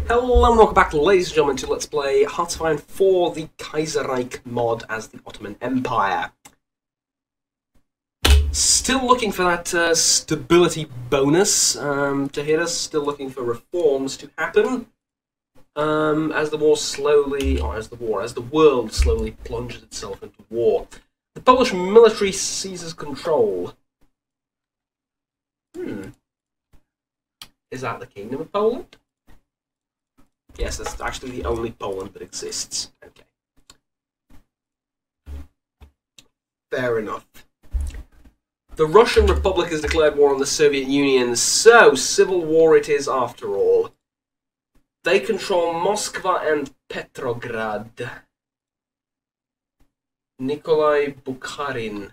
Hello and welcome back, ladies and gentlemen, to Let's Play Hearts of Iron 4, the Kaiserreich mod as the Ottoman Empire. Still looking for that stability bonus to hit us, still looking for reforms to happen. As the world slowly plunges itself into war. The Polish military seizes control. Is that the Kingdom of Poland? Yes, that's actually the only Poland that exists. Okay. Fair enough. The Russian Republic has declared war on the Soviet Union, so civil war it is after all. They control Moscow and Petrograd. Nikolai Bukharin,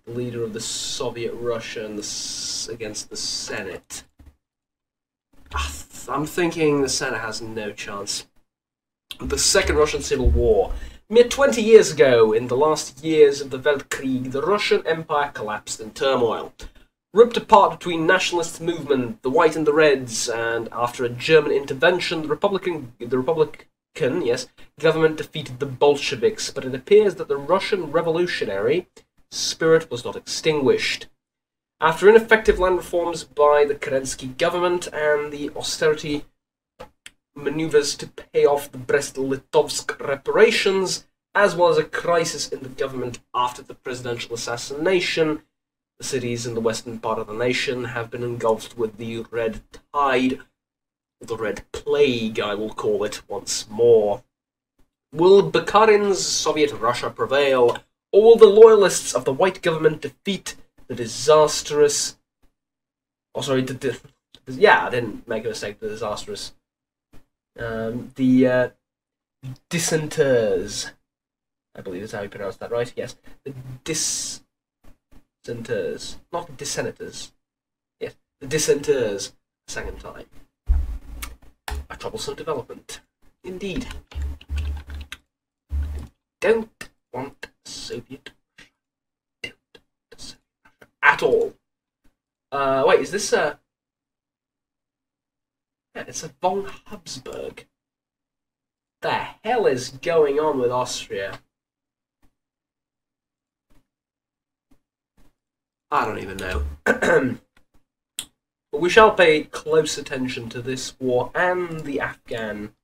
leader of the Soviet Russia against the Senate. I'm thinking the Senate has no chance. The Second Russian Civil War. Mere 20 years ago, in the last years of the Weltkrieg, the Russian Empire collapsed in turmoil. Ripped apart between nationalist movement, the White and the Reds, and after a German intervention, the Republican government defeated the Bolsheviks, but it appears that the Russian revolutionary spirit was not extinguished. After ineffective land reforms by the Kerensky government and the austerity maneuvers to pay off the Brest-Litovsk reparations, as well as a crisis in the government after the presidential assassination, the cities in the western part of the nation have been engulfed with the Red Tide, the Red Plague, I will call it once more. Will Bukharin's Soviet Russia prevail, or will the loyalists of the White government defeat the disastrous... Oh, sorry, yeah, I didn't make a mistake, the disastrous. The dissenters. I believe is how you pronounce that, right? Yes. The dissenters. Not dissenters. Yes, the dissenters. Second time. A troublesome development. Indeed. Don't want Soviet at all. Wait, is this a... Yeah, it's a von Habsburg. The hell is going on with Austria? I don't even know. But we shall pay close attention to this war and the Afghan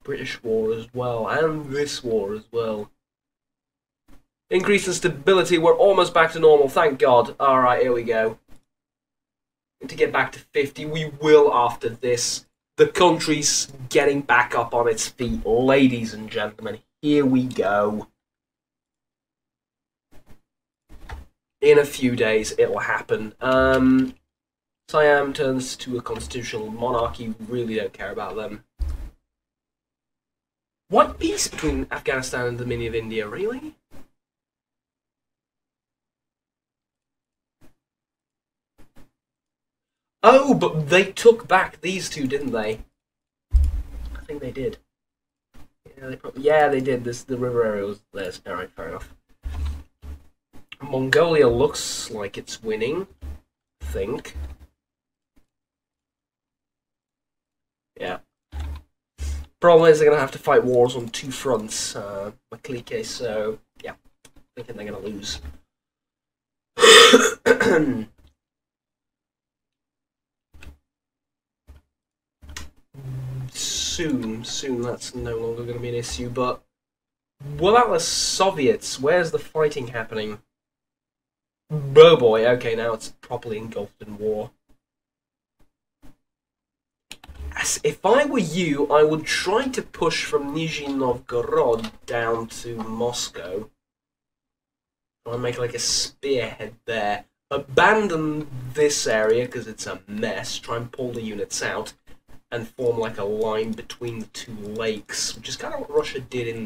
British war as well, and this war as well. Increase in stability, we're almost back to normal, thank God. Alright, here we go. And to get back to 50, we will after this. The country's getting back up on its feet, ladies and gentlemen. Here we go. In a few days, it'll happen. Siam turns to a constitutional monarchy. Really don't care about them. What peace between Afghanistan and the Mini of India, really? Oh, but they took back these two, didn't they? I think they did. Yeah, they did. The river area was theirs. Alright, fair enough. Mongolia looks like it's winning. I think. Yeah. Problem is they're going to have to fight wars on two fronts, Maklike, so yeah, thinking they're going to lose. Soon that's no longer going to be an issue, but what about the Soviets? Where's the fighting happening? Oh boy, okay, now it's properly engulfed in war. As if I were you, I would try to push from Nizhny Novgorod down to Moscow. Try and make like a spearhead there. Abandon this area because it's a mess. Try and pull the units out and form like a line between the two lakes, which is kind of what Russia did in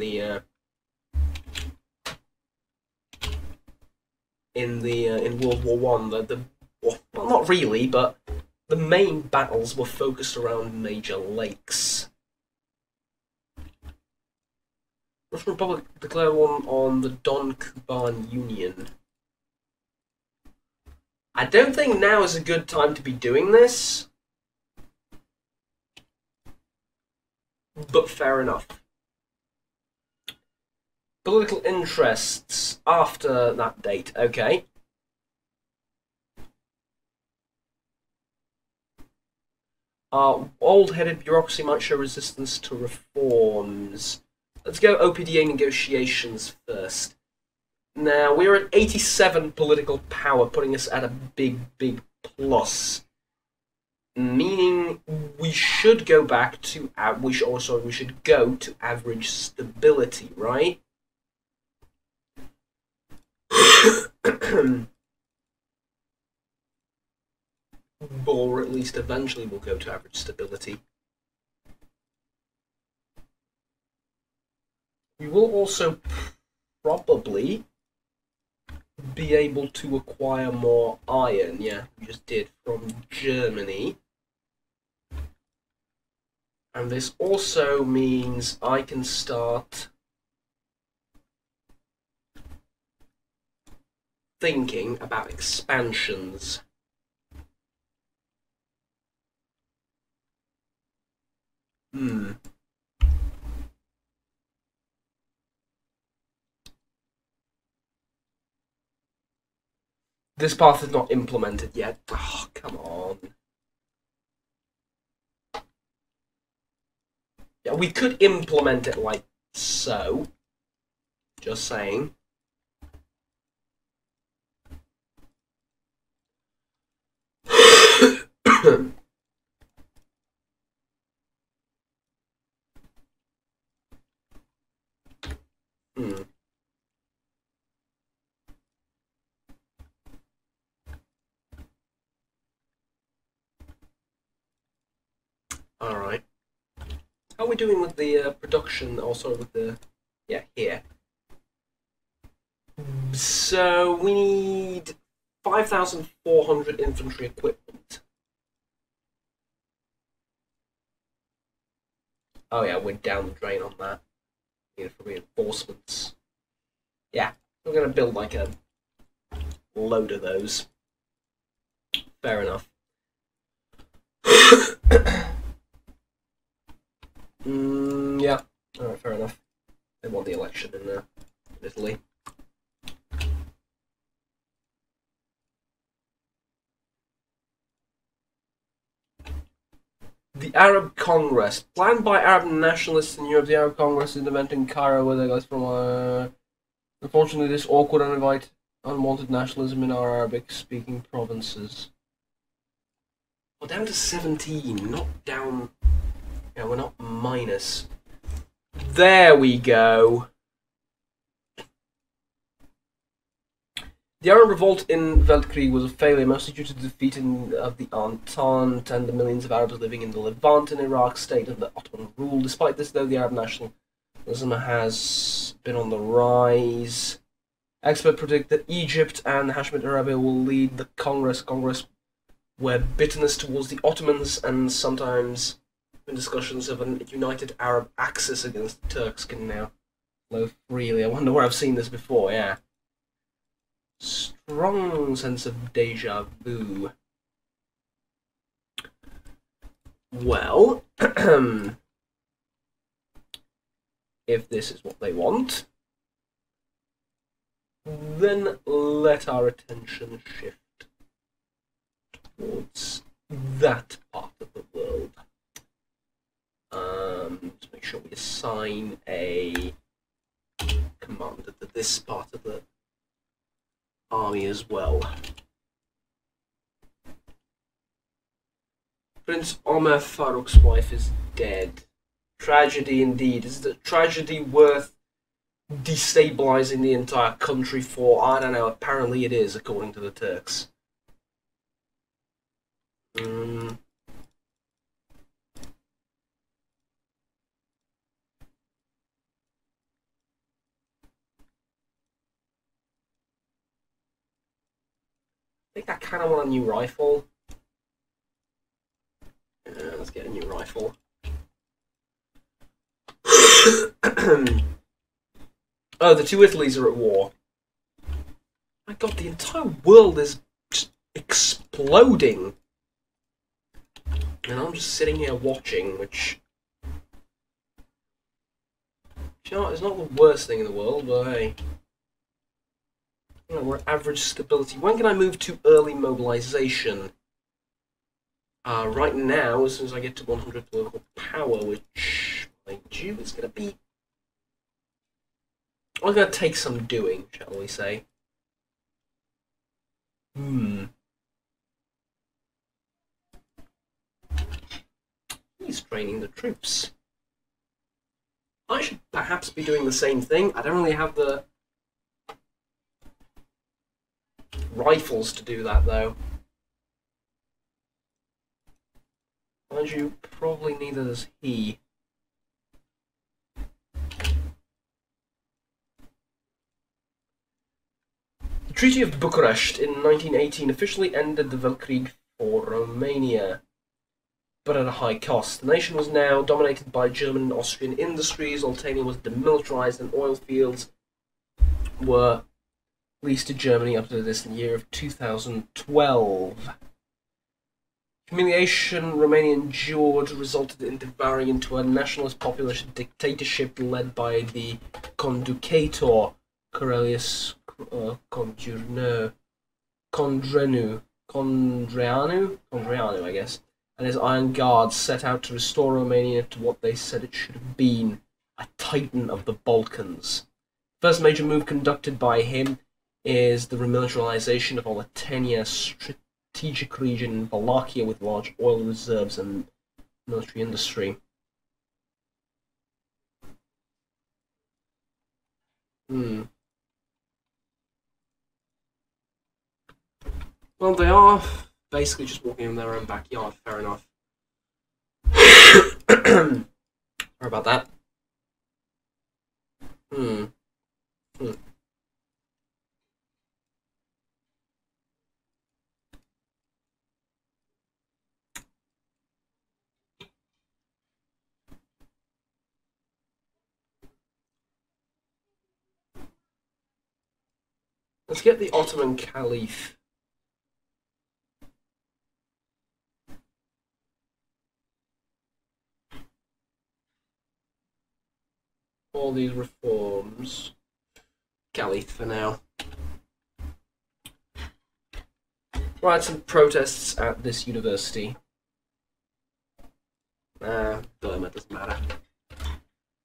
World War One. Well, not really, but the main battles were focused around major lakes. Russian Republic declared war on the Don-Kuban Union. I don't think now is a good time to be doing this. but fair enough. Political interests after that date, okay. Old-headed bureaucracy might show resistance to reforms. Let's go OPDA negotiations first. Now, we're at 87 political power, putting us at a big, big plus. Meaning we should go back to we should go to average stability, right? Or at least eventually we'll go to average stability. We will also probably be able to acquire more iron. Yeah, we just did from Germany. And this also means I can start thinking about expansions. This path is not implemented yet. Oh, come on. Yeah, we could implement it like so. Just saying. Alright. How are we doing with the production, also with the... yeah, here. So, we need 5,400 infantry equipment. Oh yeah, we're down the drain on that. We need for reinforcements. Yeah, we're going to build like a load of those. Fair enough. Yeah, alright, fair enough. They want the election in Italy. The Arab Congress. Planned by Arab nationalists in Europe, the Arab Congress is an event in Cairo where they guys from... Unfortunately, this awkward and unwanted nationalism in our Arabic-speaking provinces. We're down to 17, not down... yeah, we're not minus. There we go. The Arab revolt in Weltkrieg was a failure, mostly due to the defeat of the Entente and the millions of Arabs living in the Levant and Iraq state under Ottoman rule. Despite this, though, the Arab nationalism has been on the rise. Experts predict that Egypt and Hashemite Arabia will lead the Congress where bitterness towards the Ottomans and sometimes in discussions of a united Arab axis against the Turks can now flow freely. I wonder where I've seen this before, yeah. Strong sense of deja vu. Well, if this is what they want, then let our attention shift towards that part of the world. To make sure we assign a commander to this part of the army as well. Prince Omar Farouk's wife is dead. Tragedy indeed. Is the tragedy worth destabilizing the entire country for? I don't know. Apparently it is, according to the Turks. I think I kind of want a new rifle. Let's get a new rifle. Oh, the two Italys are at war. My god, the entire world is just exploding. And I'm just sitting here watching, which you know what, it's not the worst thing in the world, but hey. You know, we're at average stability. When can I move to early mobilization? Right now, as soon as I get to 100 political power, which, mind you, is going to be... I'm going to take some doing, shall we say. He's training the troops. I should perhaps be doing the same thing. I don't really have the rifles to do that, though. Mind you, probably neither does he. The Treaty of Bucharest in 1918 officially ended the Weltkrieg for Romania, but at a high cost. The nation was now dominated by German and Austrian industries, Altania was demilitarized, and oil fields were leased to Germany up to this year of 2012. Humiliation Romania endured resulted in devouring into a nationalist populist dictatorship led by the conducator Corelius Condreanu, I guess, and his Iron Guards set out to restore Romania to what they said it should have been, a titan of the Balkans. The first major move conducted by him is the remilitarization of Altania, strategic region in Wallachia with large oil reserves and military industry. Well, they are basically just walking in their own backyard, fair enough. Sorry about that. Let's get the Ottoman Caliph. All these reforms. Caliph for now. Right, some protests at this university. Burma doesn't matter.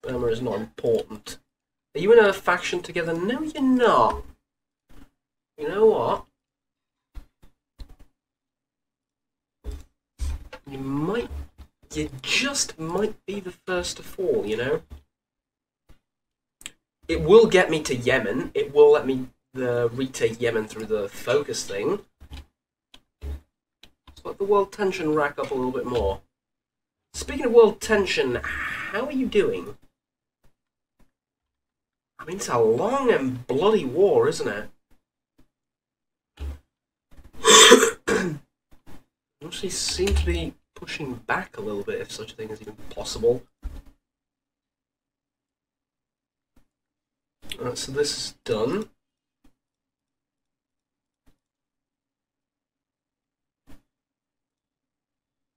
Burma is not important. Are you in a faction together? No, you're not. You know what? You just might be the first to fall, you know? It will get me to Yemen. It will let me retake Yemen through the focus thing. Let's let the world tension rack up a little bit more. Speaking of world tension, how are you doing? I mean, it's a long and bloody war, isn't it? Actually seem to be pushing back a little bit, if such a thing is even possible. Alright, so this is done.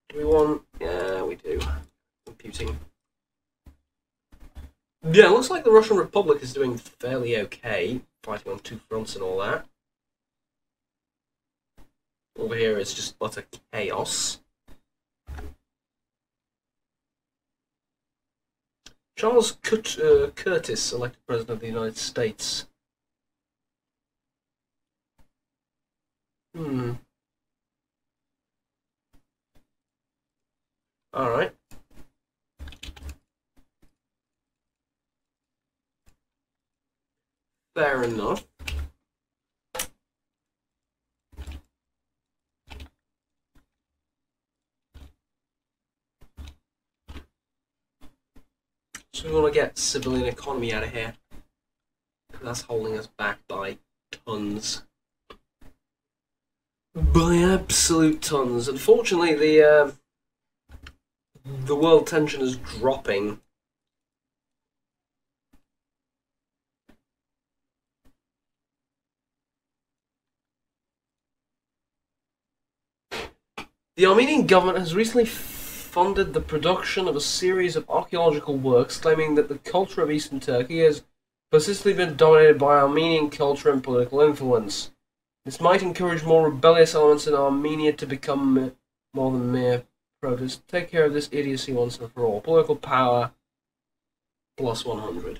Do we want... Yeah, we do. Computing. Yeah, it looks like the Russian Republic is doing fairly okay, fighting on two fronts and all that. Over here it's just utter chaos. Charles Curtis, elected President of the United States. Alright. Fair enough. So we want to get civilian economy out of here. That's holding us back by tons. By absolute tons. Unfortunately, the world tension is dropping. The Armenian government has recently funded the production of a series of archaeological works claiming that the culture of Eastern Turkey has persistently been dominated by Armenian culture and political influence. This might encourage more rebellious elements in Armenia to become more than mere protest. Take care of this idiocy once and for all. Political power plus 100.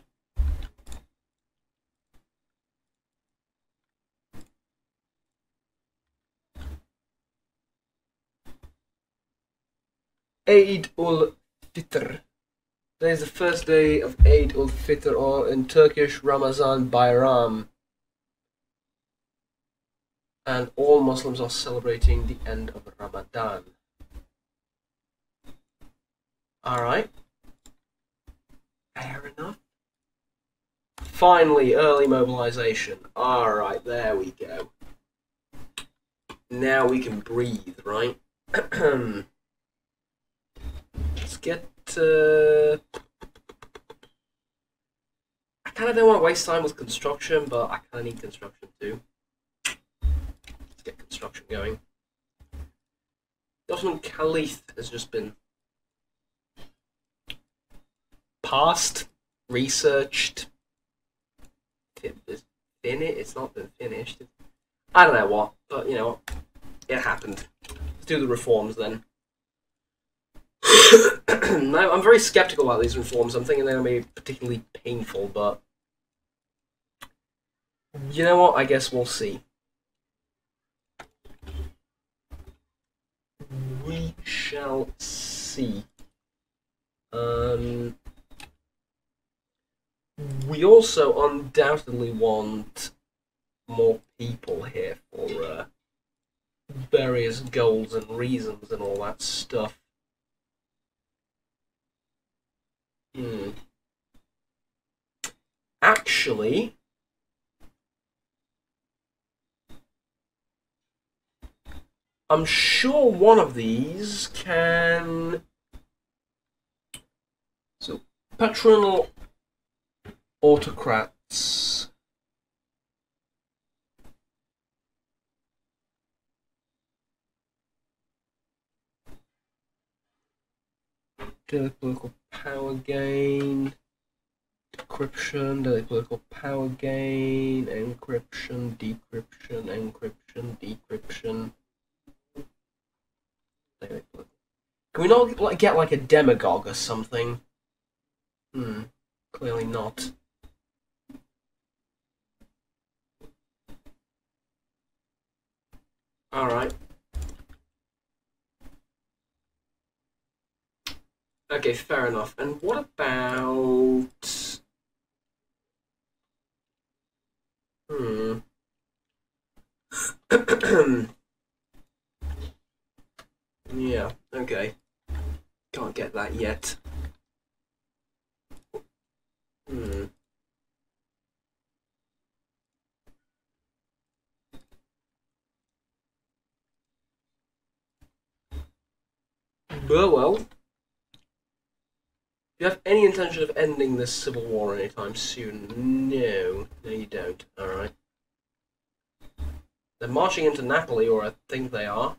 Eid ul-Fitr. Today is the first day of Eid ul-Fitr, or in Turkish, Ramazan Bayram. And all Muslims are celebrating the end of Ramadan. Alright. Fair enough. Finally, early mobilization. Alright, there we go. Now we can breathe, right? Let's get... I kind of don't want to waste time with construction, but I kind of need construction too. Let's get construction going. The Ottoman Caliph has just been passed, researched, it's not been finished. I don't know what, but you know what, it happened. Let's do the reforms then. I'm very skeptical about these reforms. I'm thinking they're going to be particularly painful, but you know what? I guess we'll see. We shall see. We also undoubtedly want more people here for various goals and reasons and all that stuff. Actually, I'm sure one of these can... So, patronal autocrats. Daily political power gain. Decryption, daily political power gain, encryption, decryption, encryption, decryption. Can we not get like a demagogue or something? Clearly not. Alright. Okay, fair enough. And what about... Yeah, okay. Can't get that yet. But well, do you have any intention of ending this civil war anytime soon? No, you don't. Alright. They're marching into Napoli, or I think they are.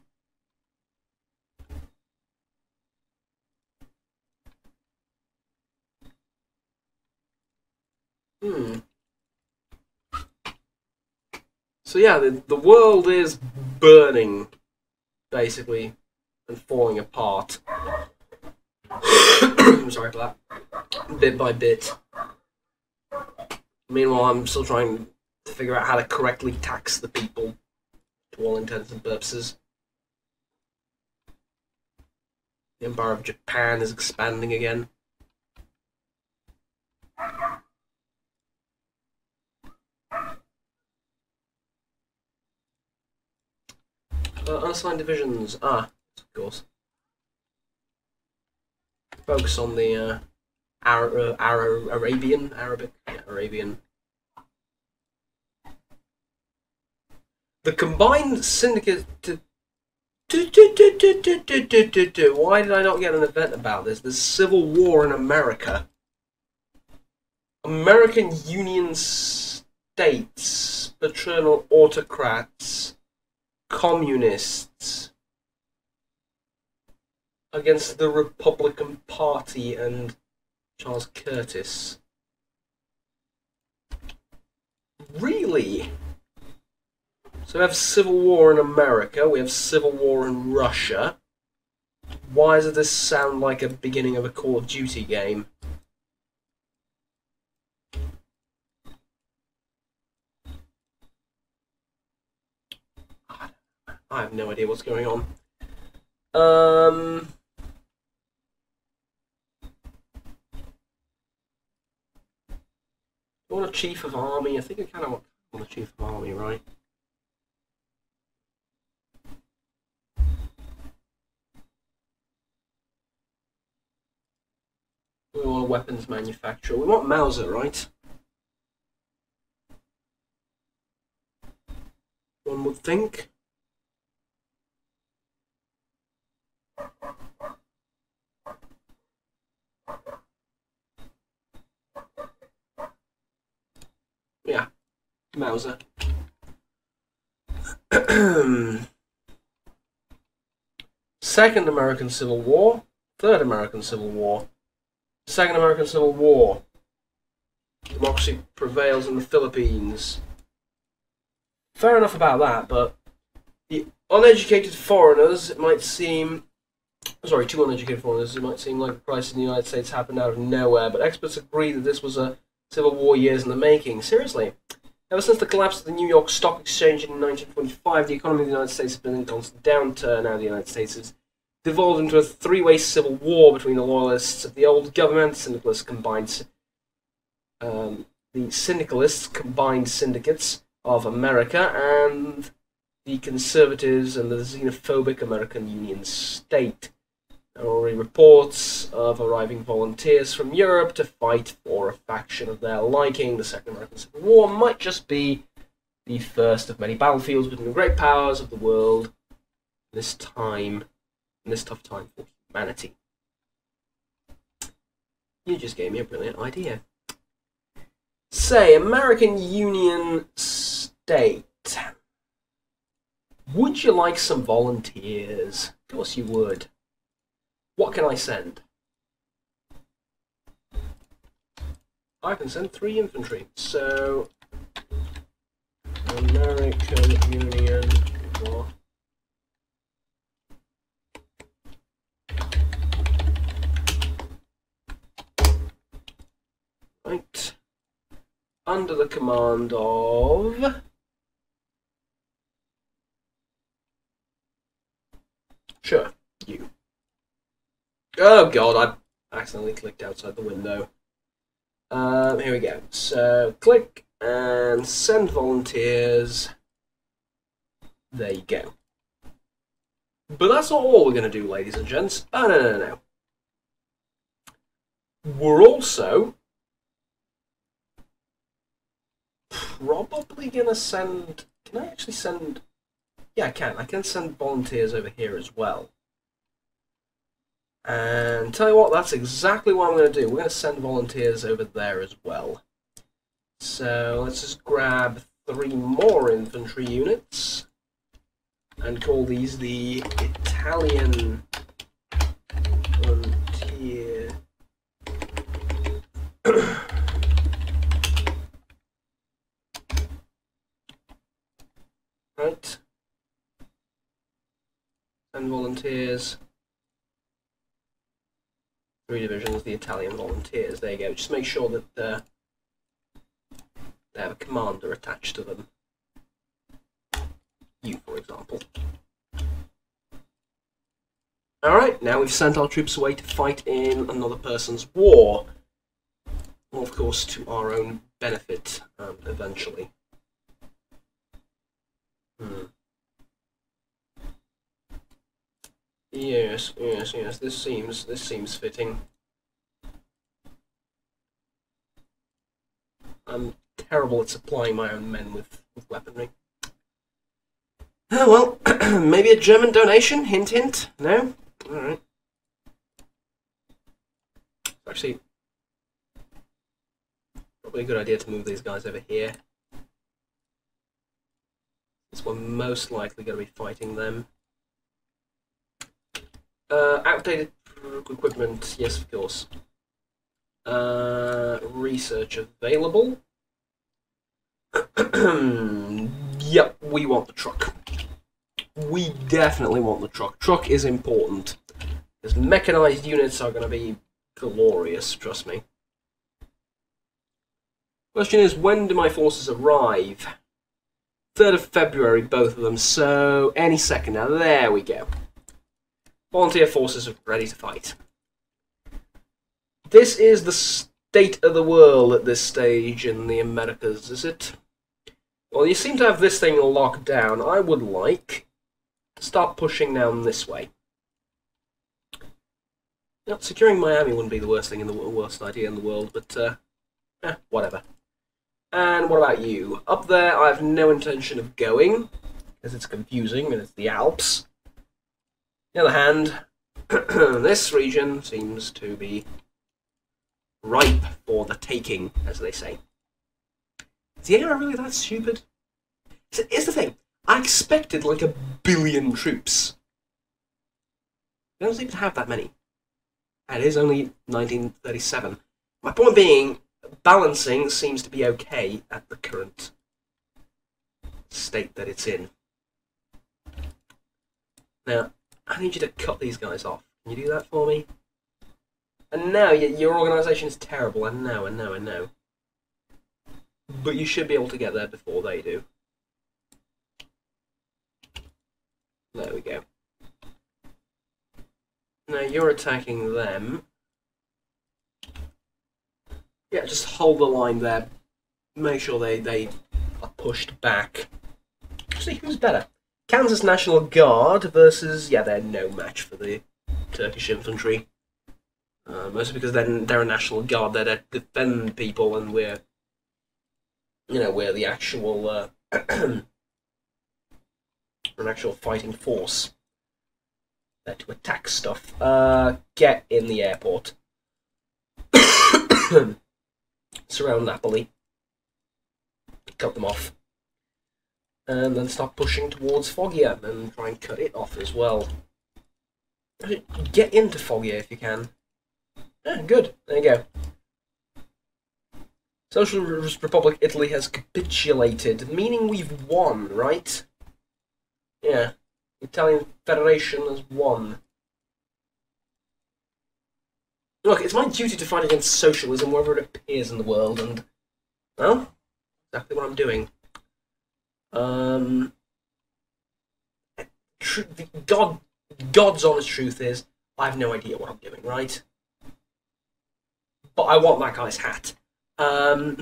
So yeah, the world is burning, basically, and falling apart. I'm sorry for that. Bit by bit. Meanwhile, I'm still trying to figure out how to correctly tax the people, to all intents and purposes. The Empire of Japan is expanding again. Unassigned divisions. Of course. Focus on the Arabian. Yeah, Arabian. The combined syndicate. Why did I not get an event about this? There's civil war in America. American Union states, paternal autocrats, communists. against the Republican Party and Charles Curtis. Really? So we have civil war in America, we have civil war in Russia. Why does this sound like a beginning of a Call of Duty game? I have no idea what's going on. I want a chief of army. I think I kind of want a chief of army, right? We want a weapons manufacturer. We want Mauser, right? One would think. Yeah, Mauser. Second American Civil War. Third American Civil War. Second American Civil War. Democracy prevails in the Philippines. Fair enough about that, but the uneducated foreigners, it might seem... Sorry, two uneducated foreigners, it might seem like the crisis in the United States happened out of nowhere, but experts agree that this was a Civil War years in the making. Seriously. Ever since the collapse of the New York Stock Exchange in 1925, the economy of the United States has been in constant downturn. Now the United States has devolved into a three-way civil war between the loyalists of the old government, the syndicalists, combined syndicates of America, and the conservatives and the xenophobic American Union state. There are already reports of arriving volunteers from Europe to fight for a faction of their liking. The Second American Civil War might just be the first of many battlefields between the great powers of the world in this tough time for humanity. You just gave me a brilliant idea. Say, American Union State. Would you like some volunteers? Of course you would. What can I send? I can send 3 infantry. So, American Union War. Right. Under the command of... Sure, you. Oh god, I accidentally clicked outside the window. Here we go. So, click and send volunteers. There you go. But that's not all we're going to do, ladies and gents. Oh, no. We're also probably going to send... Can I actually send... Yeah, I can. I can send volunteers over here as well. And tell you what, that's exactly what I'm going to do. We're going to send volunteers over there as well. So let's just grab 3 more infantry units and call these the Italian Frontier. Right. And volunteers. 3 divisions, the Italian Volunteers. There you go. Just make sure that they have a commander attached to them. You, for example. Alright, now we've sent our troops away to fight in another person's war. Well, of course, to our own benefit, eventually. Yes, this seems fitting. I'm terrible at supplying my own men with weaponry. Oh well, maybe a German donation? Hint hint? No? Alright. Actually, probably a good idea to move these guys over here. Since we're most likely going to be fighting them. Outdated equipment, yes, of course. Research available. Yep, we want the truck. We definitely want the truck. Truck is important. Because mechanized units are going to be glorious, trust me. Question is, when do my forces arrive? 3rd of February, both of them, so any second now. There we go. Volunteer forces are ready to fight. This is the state of the world at this stage in the Americas, is it? Well, you seem to have this thing locked down. I would like to start pushing down this way. You know, securing Miami wouldn't be the worst thing in the worst idea in the world, but whatever. And what about you? Up there, I have no intention of going, because it's confusing and it's the Alps. On the other hand, this region seems to be ripe for the taking, as they say. Is the AI really that stupid? Here's the thing. I expected like 1 billion troops. They don't seem to have that many. And it is only 1937. My point being, balancing seems to be okay at the current state that it's in. Now, I need you to cut these guys off. Can you do that for me? And now, your organisation is terrible. I know. But you should be able to get there before they do. There we go. Now, you're attacking them. Yeah, just hold the line there. Make sure they are pushed back. See who's better. Kansas National Guard versus... Yeah, they're no match for the Turkish infantry. Mostly because they're a National Guard. They're to defend people, and we're... You know, we're the actual... an actual fighting force. There to attack stuff. Get in the airport. Surround Napoli. Cut them off. And then start pushing towards Foggia and try and cut it off as well. Get into Foggia if you can. Yeah, good. There you go. Socialist Republic Italy has capitulated, meaning we've won, right? Yeah. Italian Federation has won. Look, it's my duty to fight against socialism wherever it appears in the world, and, well, exactly what I'm doing. God's honest truth is, I have no idea what I'm doing, right? But I want that guy's hat. The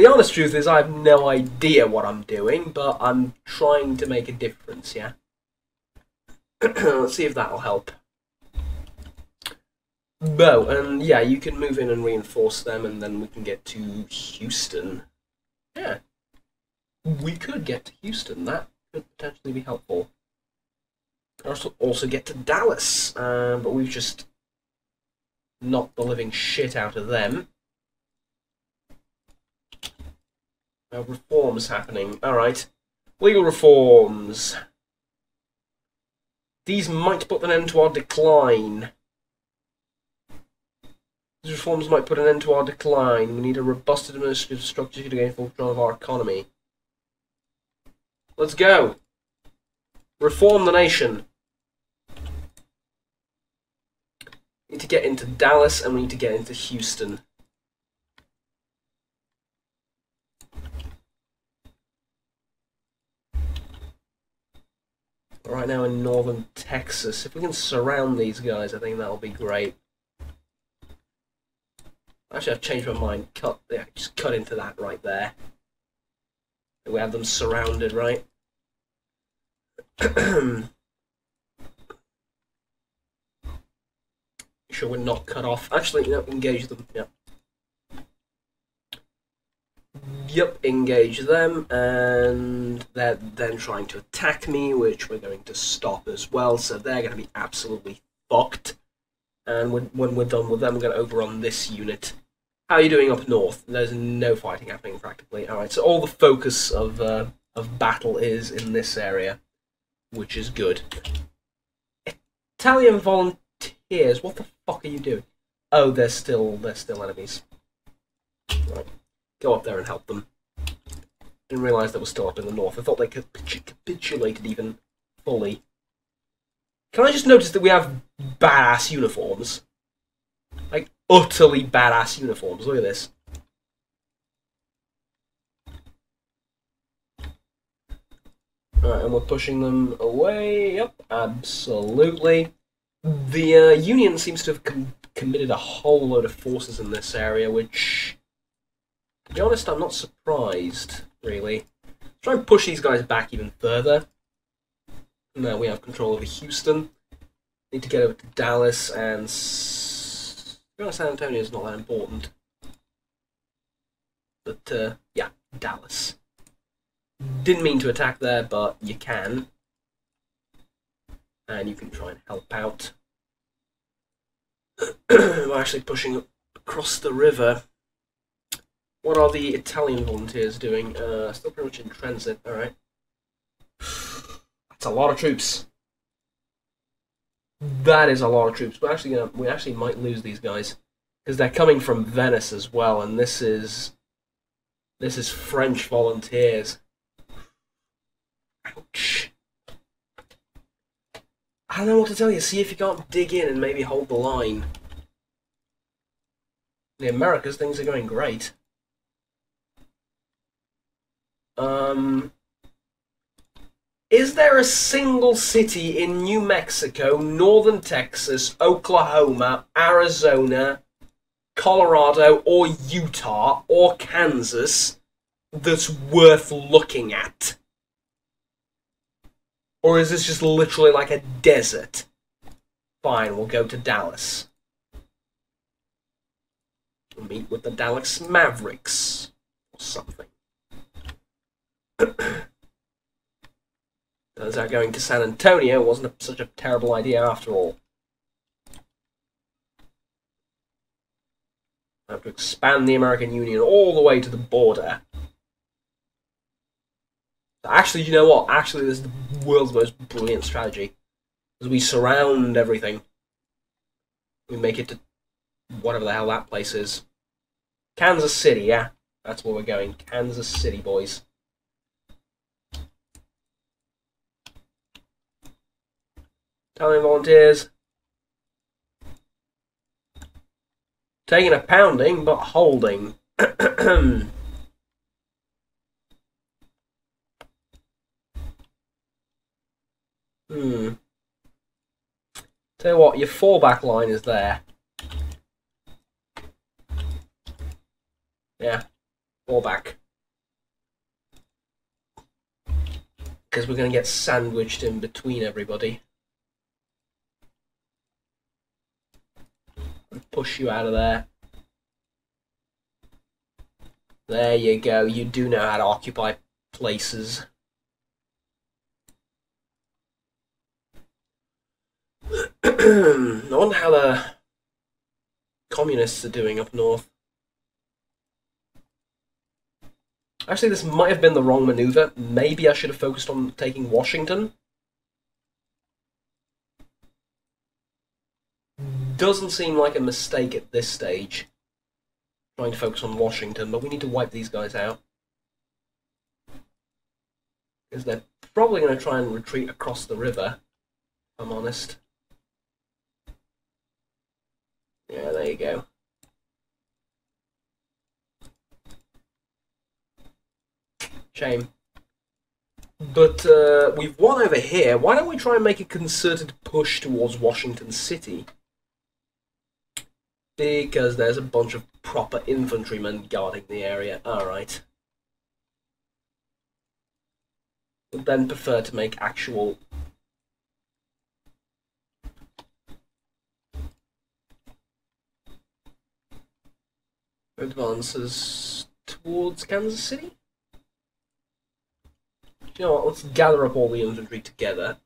honest truth is, I have no idea what I'm doing, but I'm trying to make a difference, yeah? Let's see if that'll help. And yeah, you can move in and reinforce them, and then we can get to Houston. Yeah. We could get to Houston. That could potentially be helpful. Also get to Dallas, but we've just knocked the living shit out of them. Reforms happening. Alright. Legal reforms. These might put an end to our decline. These reforms might put an end to our decline. We need a robust administrative structure to gain full control of our economy. Let's go. Reform the nation. We need to get into Dallas and we need to get into Houston. Right now in northern Texas. If we can surround these guys, I think that'll be great. Actually, I've changed my mind. Just cut into that right there. We have them surrounded, right? Sure we're not cut off. Actually, no, engage them. Yep. Yep, engage them, and they're then trying to attack me, which we're going to stop as well, so they're going to be absolutely fucked. And when we're done with them, we're going to overrun this unit. How are you doing up north? There's no fighting happening practically. Alright, so all the focus of battle is in this area, which is good. Italian volunteers, what the fuck are you doing? Oh, they're still enemies. Right, go up there and help them. Didn't realise they were still up in the north. I thought they capitulated even fully. Can I just notice that we have badass uniforms? Like, utterly badass uniforms. Look at this. Alright, and we're pushing them away. Yep, absolutely. The Union seems to have committed a whole load of forces in this area, which, to be honest, I'm not surprised, really. Try and push these guys back even further. Now we have control over Houston. Need to get over to Dallas, and San Antonio is not that important. But, yeah, Dallas. Didn't mean to attack there, but you can. And you can try and help out. We're actually pushing across the river. What are the Italian volunteers doing? Still pretty much in transit, alright. That's a lot of troops. That is a lot of troops. We actually might lose these guys. Because they're coming from Venice as well, and this is French volunteers. Ouch. I don't know what to tell you. See if you can't dig in and maybe hold the line. In the Americas, things are going great. Is there a single city in New Mexico, Northern Texas, Oklahoma, Arizona, Colorado, or Utah, or Kansas that's worth looking at? Or is this just literally like a desert? Fine, we'll go to Dallas. We'll meet with the Dallas Mavericks. Or something. Turns out going to San Antonio wasn't such a terrible idea after all. I have to expand the American Union all the way to the border. Actually, you know what? Actually, this is the world's most brilliant strategy. Because we surround everything. We make it to whatever the hell that place is. Kansas City, yeah. That's where we're going. Kansas City, boys. Italian volunteers. Taking a pounding, but holding. Tell you what, your fallback line is there. Yeah, fallback. Because we're going to get sandwiched in between everybody. And push you out of there. There you go, you do know how to occupy places. I wonder how the communists are doing up north. Actually, this might have been the wrong maneuver. Maybe I should have focused on taking Washington. Doesn't seem like a mistake at this stage. Trying to focus on Washington, but we need to wipe these guys out. Because they're probably going to try and retreat across the river, if I'm honest. Yeah, there you go. Shame. But we've won over here. Why don't we try and make a concerted push towards Washington City? Because there's a bunch of proper infantrymen guarding the area. Alright. Would then prefer to make actual advances towards Kansas City? You know what, let's gather up all the infantry together.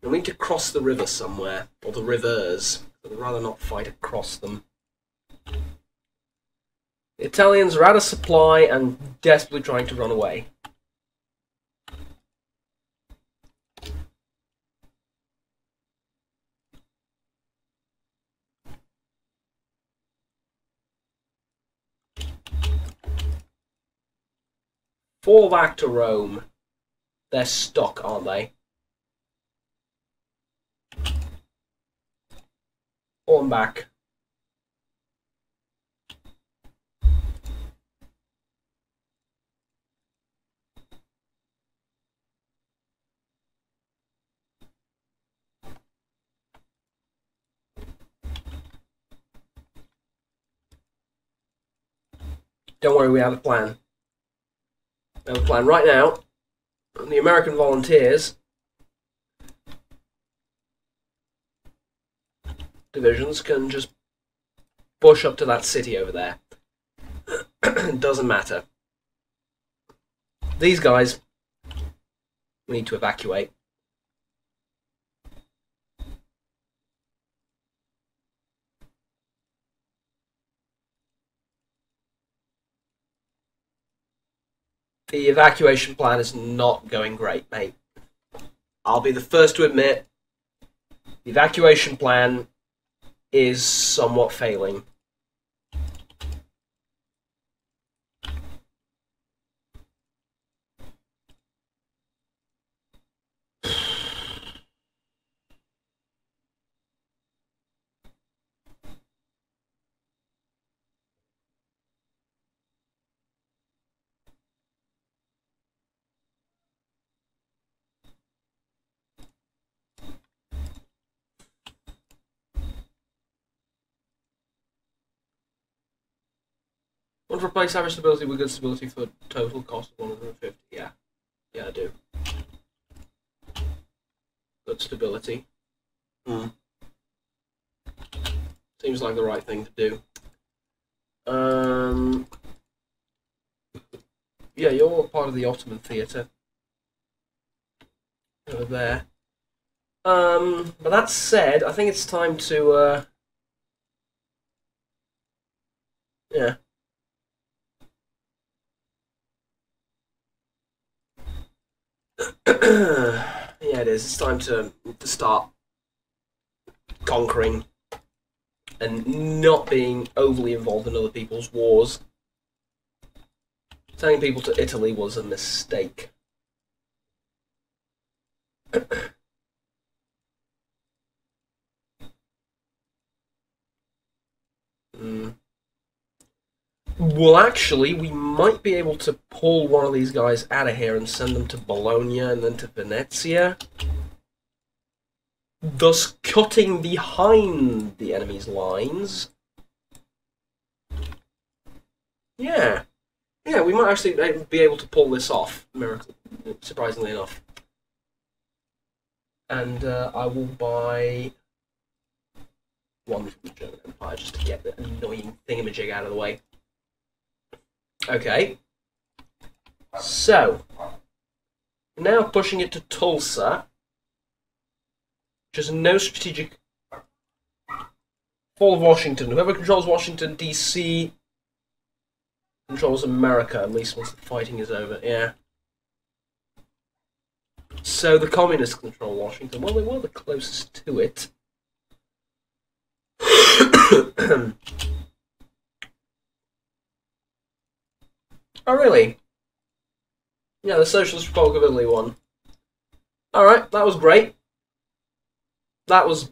We need to cross the river somewhere, or the rivers. I'd rather not fight across them. The Italians are out of supply and desperately trying to run away. Fall back to Rome. They're stuck, aren't they? Fall them back. Don't worry, we have a plan. We have a plan right now. And the American volunteers divisions can just push up to that city over there. It doesn't matter. These guys, we need to evacuate. The evacuation plan is not going great, mate. I'll be the first to admit the evacuation plan is somewhat failing. Want to replace average stability with good stability for total cost of 150? Yeah. Yeah, I do. Good stability. Seems like the right thing to do. Yeah, you're part of the Ottoman theatre. Over there. But that said, I think it's time to, yeah. Yeah, it is. It's time to start conquering and not being overly involved in other people's wars. Sending people to Italy was a mistake. Well, actually, we might be able to pull one of these guys out of here and send them to Bologna and then to Venezia, thus cutting behind the enemy's lines. Yeah. Yeah, we might actually be able to pull this off, miracle, surprisingly enough. And I will buy one from the German Empire just to get the annoying thingamajig out of the way. Okay, so now pushing it to Tulsa, which is no strategic. Fall of Washington. Whoever controls Washington, D.C. controls America, at least once the fighting is over. Yeah. So the communists control Washington. Well, they were the closest to it. Oh, really? Yeah, the Socialist Republic of Italy won. Alright, that was great. That was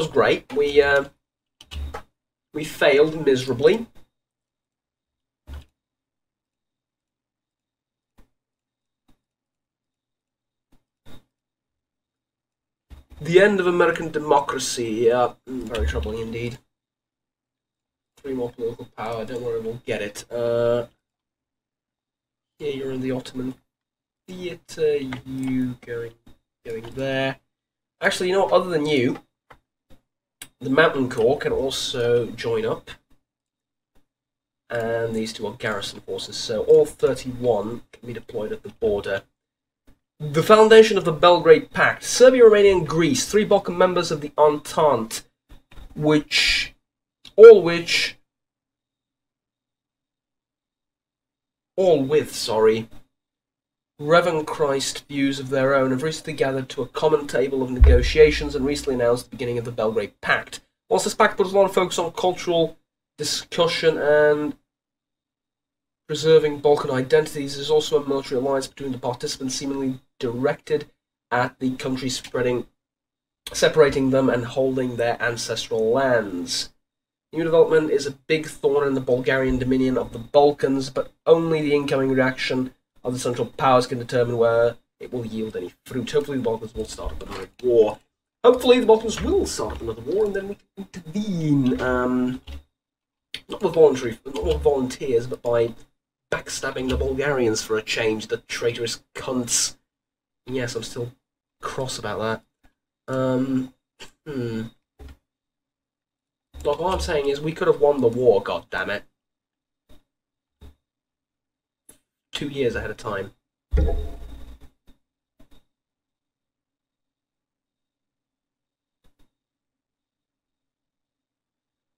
great. We failed miserably. The end of American democracy. Yeah, very troubling indeed. 3 more political power. Don't worry, we'll get it. Yeah, you're in the Ottoman theatre. You going there. Actually, you know what? Other than you, the Mountain Corps can also join up. And these two are garrison forces, so all 31 can be deployed at the border. The foundation of the Belgrade Pact. Serbia, Romania, and Greece, 3 Balkan members of the Entente, all with Reverend Christ views of their own, have recently gathered to a common table of negotiations and recently announced the beginning of the Belgrade Pact. Whilst this pact puts a lot of focus on cultural discussion and preserving Balkan identities. There's also a military alliance between the participants, seemingly directed at the country separating them and holding their ancestral lands. New development is a big thorn in the Bulgarian dominion of the Balkans, but only the incoming reaction of the Central Powers can determine where it will yield any fruit. Hopefully the Balkans will start up another war. Hopefully the Balkans will start up another war, and then we can intervene. Not with volunteers, but by backstabbing the Bulgarians for a change, the traitorous cunts. Yes, I'm still cross about that. Look, what I'm saying is we could have won the war, goddammit. 2 years ahead of time.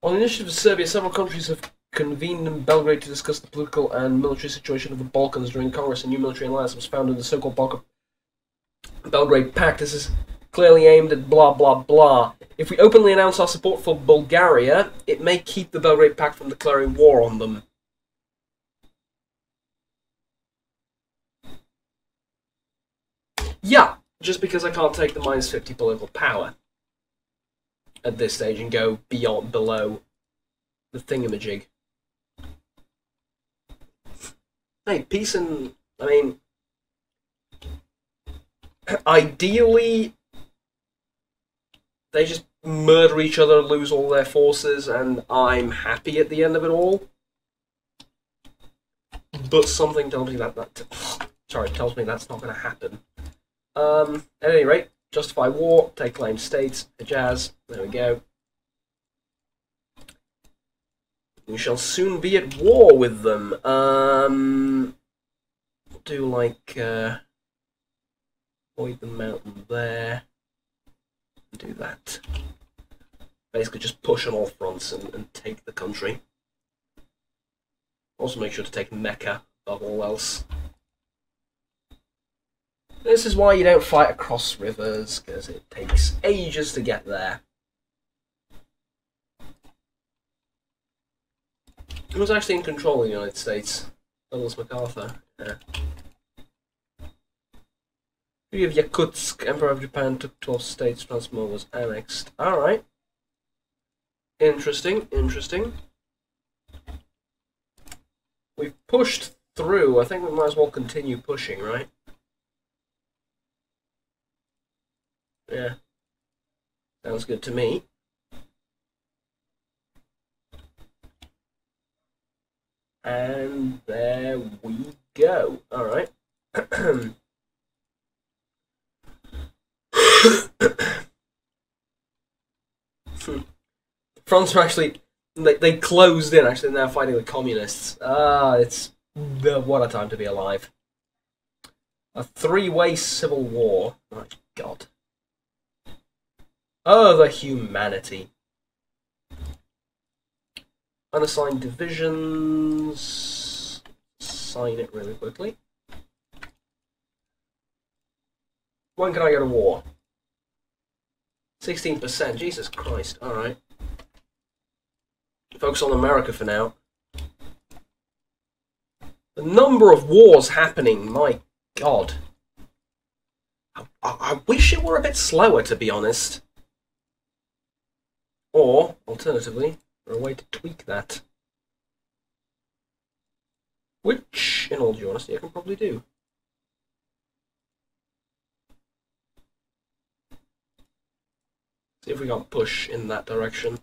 On the initiative of Serbia, several countries have convened in Belgrade to discuss the political and military situation of the Balkans. During Congress, a new military alliance was founded in the so-called Belgrade Pact. This is clearly aimed at blah blah blah. If we openly announce our support for Bulgaria, it may keep the Belgrade Pact from declaring war on them. Yeah, just because I can't take the -50 political power at this stage and go below the thingamajig. Hey, peace and... I mean... Ideally, they just murder each other, lose all their forces, and I'm happy at the end of it all. But something tells me tells me that's not going to happen. At any rate, justify war, take claim states, the jazz. There we go. We shall soon be at war with them. We'll do like avoid the mountain there. Do that. Basically, just push on all fronts and take the country. Also, make sure to take Mecca above all else. This is why you don't fight across rivers, because it takes ages to get there. Who was actually in control of the United States? Douglas MacArthur. Yeah. Treaty of Yakutsk, Emperor of Japan took 12 states, Transmoor was annexed. Alright. Interesting, interesting. We've pushed through. I think we might as well continue pushing, right? Yeah. Sounds good to me. And there we go. Alright. The fronts are actually... They closed in, actually, now fighting the communists. It's... what a time to be alive. A three-way civil war. My God. Oh, the humanity. Unassigned divisions. Sign it really quickly. When can I go to war? 16%. Jesus Christ. Alright. Focus on America for now. The number of wars happening, my God. I wish it were a bit slower, to be honest. Or, alternatively, for a way to tweak that. Which, in all due honesty, I can probably do. See if we can't push in that direction.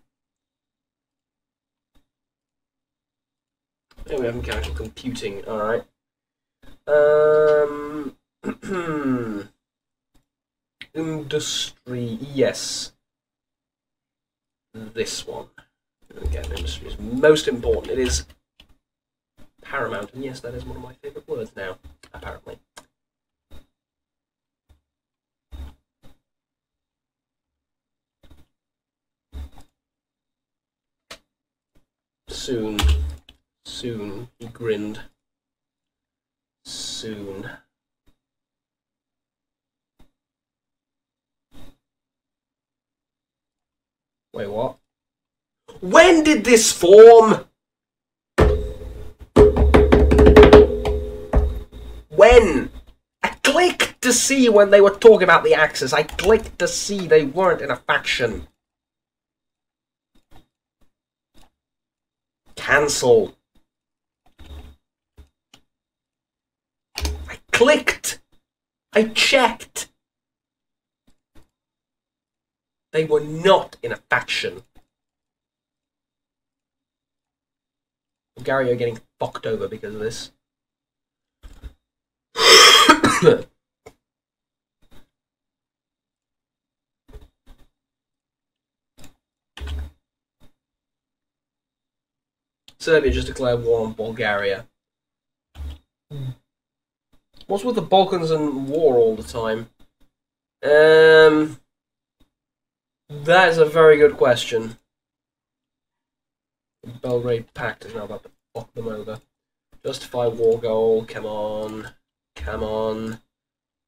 Maybe we have mechanical computing, alright. Industry, yes. This one. Again, industry is most important. It is paramount, and yes, that is one of my favourite words now, apparently. Soon. Soon, he grinned. Soon. Wait, what? When did this form? again! I clicked to see when they were talking about the Axis. I clicked to see they weren't in a faction. Cancel. I clicked. I checked. They were not in a faction. Bulgaria are getting fucked over because of this. Serbia just declared war on Bulgaria. What's with the Balkans and war all the time? That is a very good question. The Belgrade Pact is now about to fuck them over. Justify war goal, come on. Come on.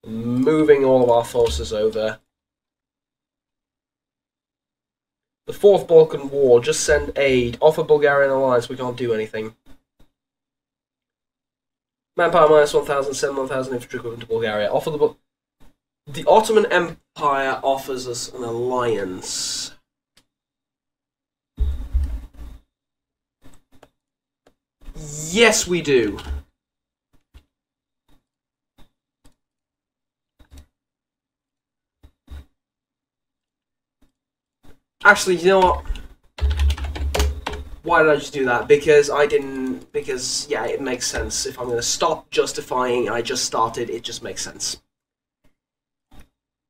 Moving all of our forces over. The Fourth Balkan War, just send aid. Offer Bulgarian alliance, we can't do anything. Manpower minus 1,000, send 1,000 infantry equipment to Bulgaria. Offer the Ottoman Empire offers us an alliance. Yes, we do. Actually, you know what? Why did I just do that? Because I didn't... Because, yeah, it makes sense. If I'm going to stop justifying I just started, it just makes sense.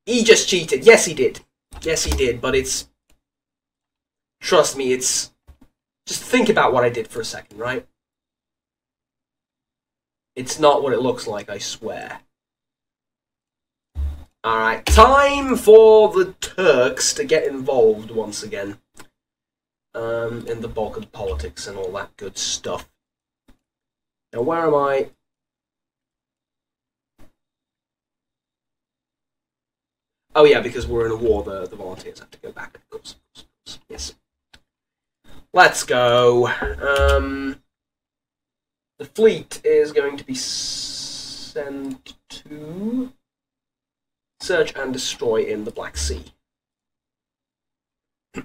He just cheated. Yes, he did. Yes, he did, but it's... Trust me, it's... Just think about what I did for a second, right? It's not what it looks like, I swear. Alright, time for the Turks to get involved once again. In the Balkan politics and all that good stuff. Now, where am I? Oh yeah, because we're in a war, the volunteers have to go back, of course. Yes. Let's go. The fleet is going to be sent to search and destroy in the Black Sea.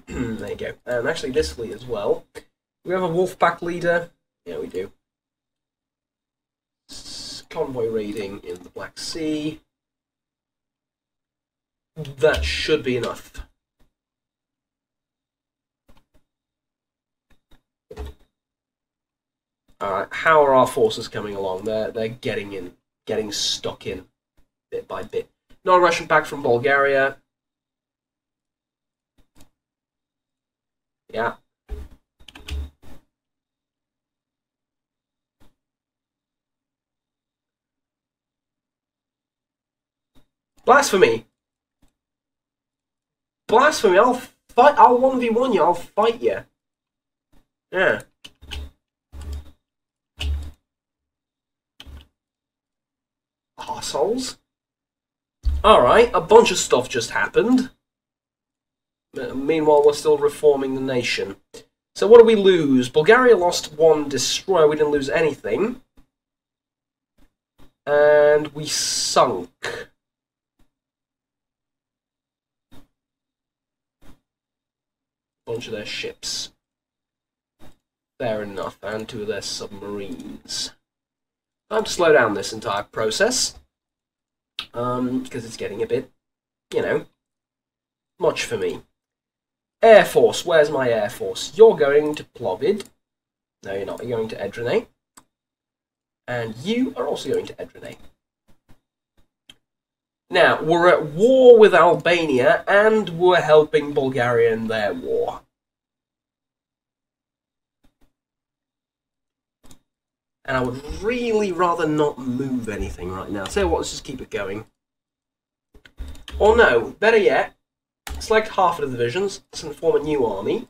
There you go. And actually this fleet as well. We have a Wolfpack leader. Yeah, we do. Convoy raiding in the Black Sea. That should be enough. Alright, how are our forces coming along? They're getting stuck in bit by bit. No Russian pack from Bulgaria. Yeah. Blasphemy. Blasphemy. I'll 1v1 you. I'll fight you. Yeah. Arseholes. Alright, a bunch of stuff just happened. Meanwhile, we're still reforming the nation. So what do we lose? Bulgaria lost one destroyer. We didn't lose anything. And we sunk. A bunch of their ships. Fair enough. And two of their submarines. Time to slow down this entire process. Because it's getting a bit, you know, much for me. Air Force, where's my Air Force? You're going to Plovdiv. No, you're not. You're going to Edirne. And you are also going to Edirne. Now, we're at war with Albania, and we're helping Bulgaria in their war. And I would really rather not move anything right now. Tell you what, let's just keep it going. Or no, better yet, select half of the divisions and form a new army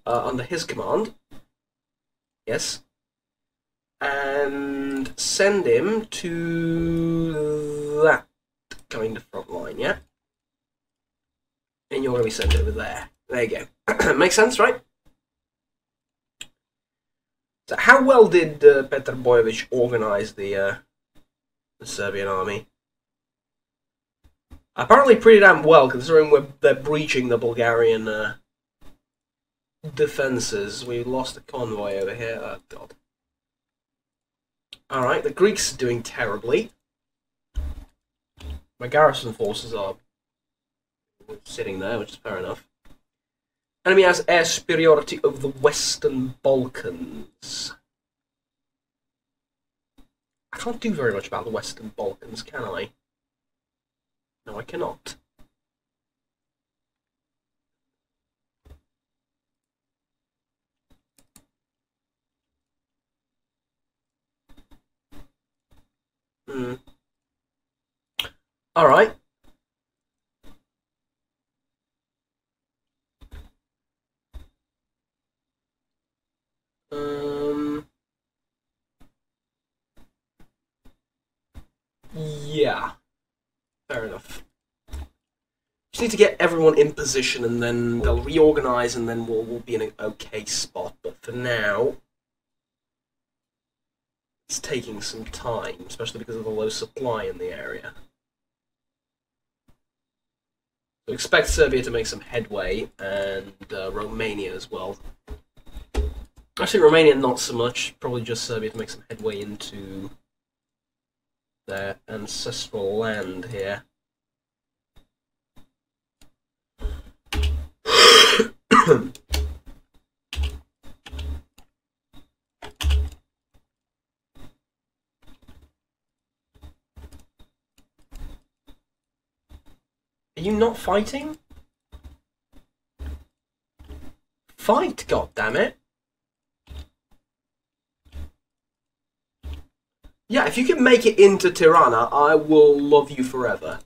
under his command. Yes. And send him to that kind of front line, yeah? And you're going to be sent over there. There you go. Makes sense, right? So how well did Petar Boyevich organize the the Serbian army. Apparently pretty damn well, considering they're breaching the Bulgarian defences. We lost a convoy over here. Oh, God. Alright, the Greeks are doing terribly. My garrison forces are sitting there, which is fair enough. Enemy has air superiority over the Western Balkans. I can't do very much about the Western Balkans, can I? No, I cannot. Alright. Yeah. Fair enough. Just need to get everyone in position, and then they'll reorganize, and then we'll be in an okay spot. But for now, it's taking some time, especially because of the low supply in the area. So expect Serbia to make some headway, and Romania as well. Actually, Romania not so much. Probably just Serbia to make some headway into their ancestral land here. Are you not fighting? Fight, goddammit! Yeah, if you can make it into Tirana, I will love you forever.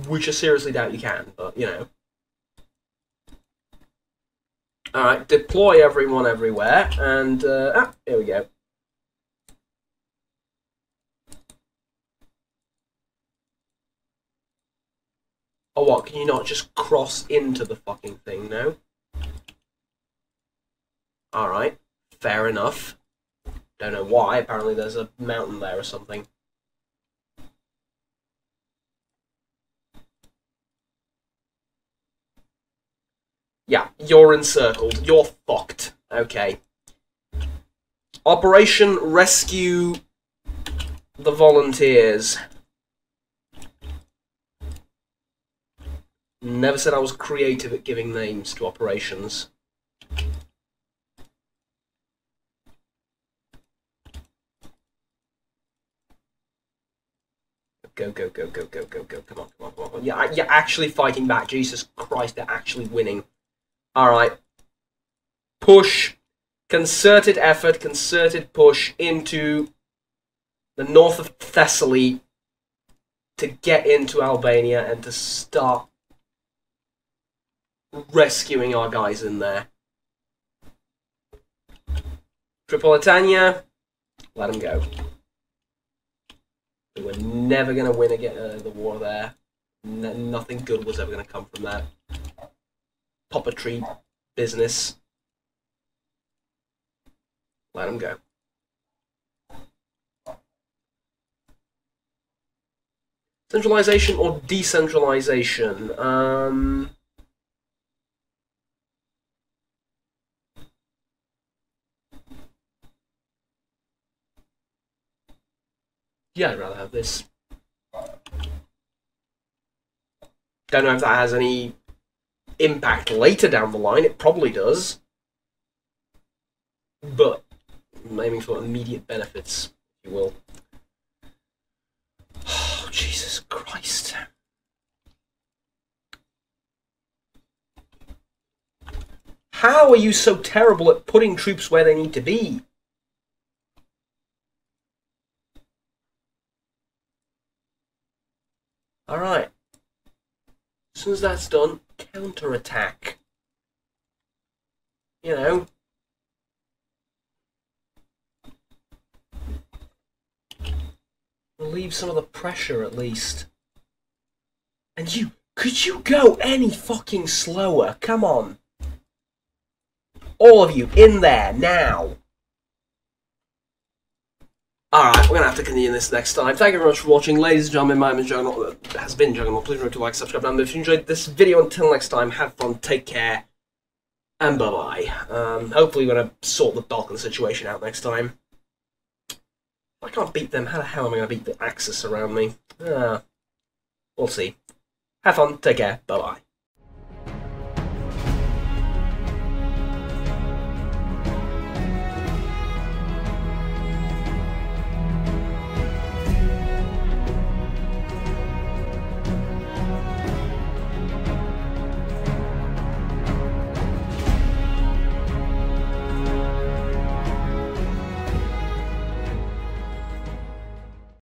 Which I seriously doubt you can, but, you know. Alright, deploy everyone everywhere, and, here we go. Oh, what, can you not just cross into the fucking thing now? Alright, fair enough. Don't know why, apparently there's a mountain there or something. Yeah, you're encircled. You're fucked. Okay. Operation Rescue the Volunteers. Never said I was creative at giving names to operations. Go, go, go, go, go, go, go. Come on, come on, come on. Yeah, you're actually fighting back. Jesus Christ, they're actually winning. Alright. Push. Concerted effort, concerted push into the north of Thessaly to get into Albania and to start rescuing our guys in there. Tripolitania, let them go. We were never going to win again the war there. Nothing good was ever going to come from that puppetry business. Let them go. Centralization or decentralization? Yeah, I'd rather have this. Don't know if that has any impact later down the line. It probably does. But I'm aiming for immediate benefits, if you will. Oh, Jesus Christ. How are you so terrible at putting troops where they need to be? Alright. As soon as that's done, counterattack. You know. Relieve some of the pressure at least. And you, could you go any fucking slower? Come on. All of you, in there, now. Alright, we're going to have to continue this next time. Thank you very much for watching, ladies and gentlemen. My name is Juggernaut. That has been Juggernaut. Please remember to like, subscribe, and if you enjoyed this video, until next time, have fun, take care, and bye-bye. Hopefully we're going to sort the Balkan situation out next time. If I can't beat them, how the hell am I going to beat the Axis around me? We'll see. Have fun, take care, bye-bye.